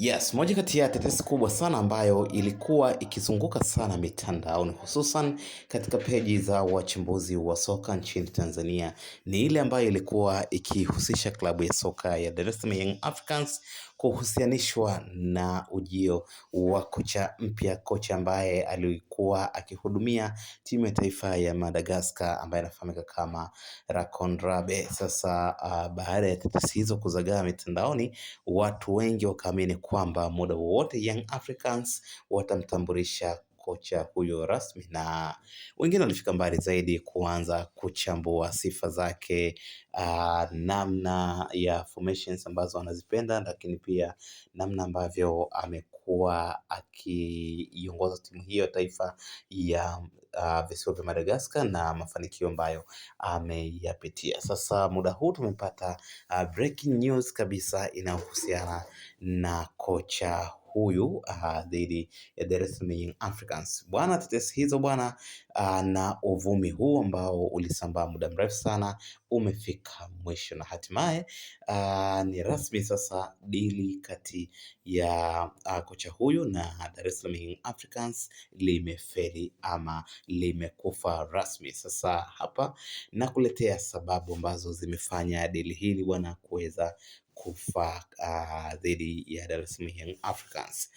Yes, moja kati ya tetesi kubwa sana ambayo ilikuwa ikizunguka sana mitandaoni hususan katika peji za wachambuzi wa soka nchini Tanzania ni ile ambayo ilikuwa ikihusisha klabu ya soka ya Dar es Salaam Young Africans kuhusianishwa na ujio wa kocha mpya, kocha ambaye alikuwa akihudumia timu ya taifa ya Madagascar ambaye anafahamika kama Rakondrabe. Sasa baada ya tetesi hizo kuzagaa mitandaoni, watu wengi wakaamini kwamba muda wowote Young Africans watamtambulisha kocha huyo rasmi, na wengine walifika mbali zaidi kuanza kuchambua sifa zake, namna ya formations ambazo anazipenda, lakini pia namna ambavyo amekuwa akiongoza timu hiyo taifa ya visiwa vya Madagascar na mafanikio ambayo ameyapitia. Sasa muda huu tumepata breaking news kabisa inayohusiana na kocha huyu dhidi ya Dar es Salaam Young Africans. Bwana, tetesi hizo bwana, na uvumi huu ambao ulisambaa muda mrefu sana umefika mwisho na hatimaye ni rasmi sasa, dili kati ya kocha huyu na Dar es Salaam Young Africans limefeli ama limekufa rasmi. Sasa hapa nakuletea sababu ambazo zimefanya dili hili bwana kuweza kufa dhidi ya Dar es Salaam Young Africans.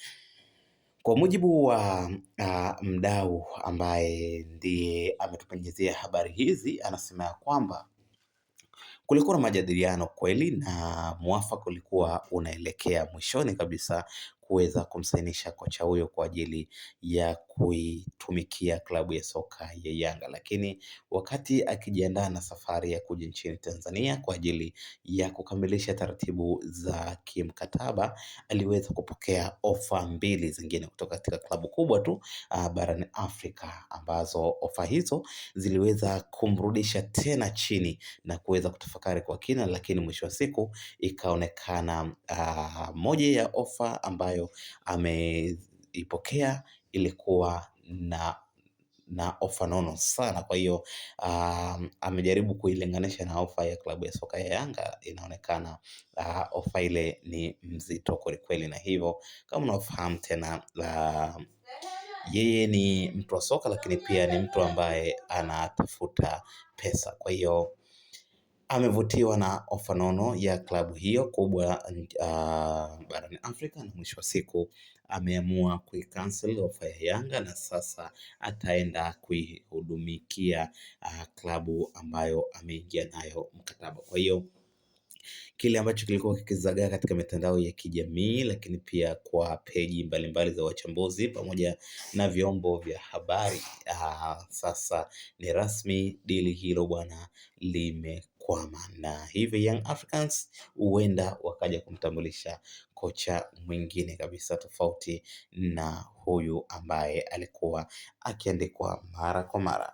Kwa mujibu wa mdau ambaye ndiye ametupenyezea habari hizi, anasema ya kwamba kulikuwa na majadiliano kweli na mwafaka ulikuwa unaelekea mwishoni kabisa kuweza kumsainisha kocha huyo kwa ajili ya kuitumikia klabu ya soka ya Yanga, lakini wakati akijiandaa na safari ya kuja nchini Tanzania kwa ajili ya kukamilisha taratibu za kimkataba, aliweza kupokea ofa mbili zingine kutoka katika klabu kubwa tu barani Afrika, ambazo ofa hizo ziliweza kumrudisha tena chini na kuweza kutafakari kwa kina, lakini mwisho wa siku ikaonekana moja ya ofa ambayo ameipokea ilikuwa na ofa nono sana. Kwa hiyo amejaribu kuilinganisha na ofa ya klabu ya soka ya Yanga, inaonekana ofa ile ni mzito kweli kweli, na hivyo kama unafahamu tena yeye ni mtu wa soka, lakini pia ni mtu ambaye anatafuta pesa. Kwa hiyo amevutiwa na ofa nono ya klabu hiyo kubwa barani Afrika, na mwisho wa siku ameamua kuicancel ofa ya Yanga na sasa ataenda kuihudumikia klabu ambayo ameingia nayo mkataba. Kwa hiyo kile ambacho kilikuwa kikizagaa katika mitandao ya kijamii, lakini pia kwa peji mbalimbali za wachambuzi pamoja na vyombo vya habari, sasa ni rasmi, dili hilo bwana limekwama, na hivi Young Africans huenda wakaja kumtambulisha kocha mwingine kabisa tofauti na huyu ambaye alikuwa akiandikwa mara kwa mara.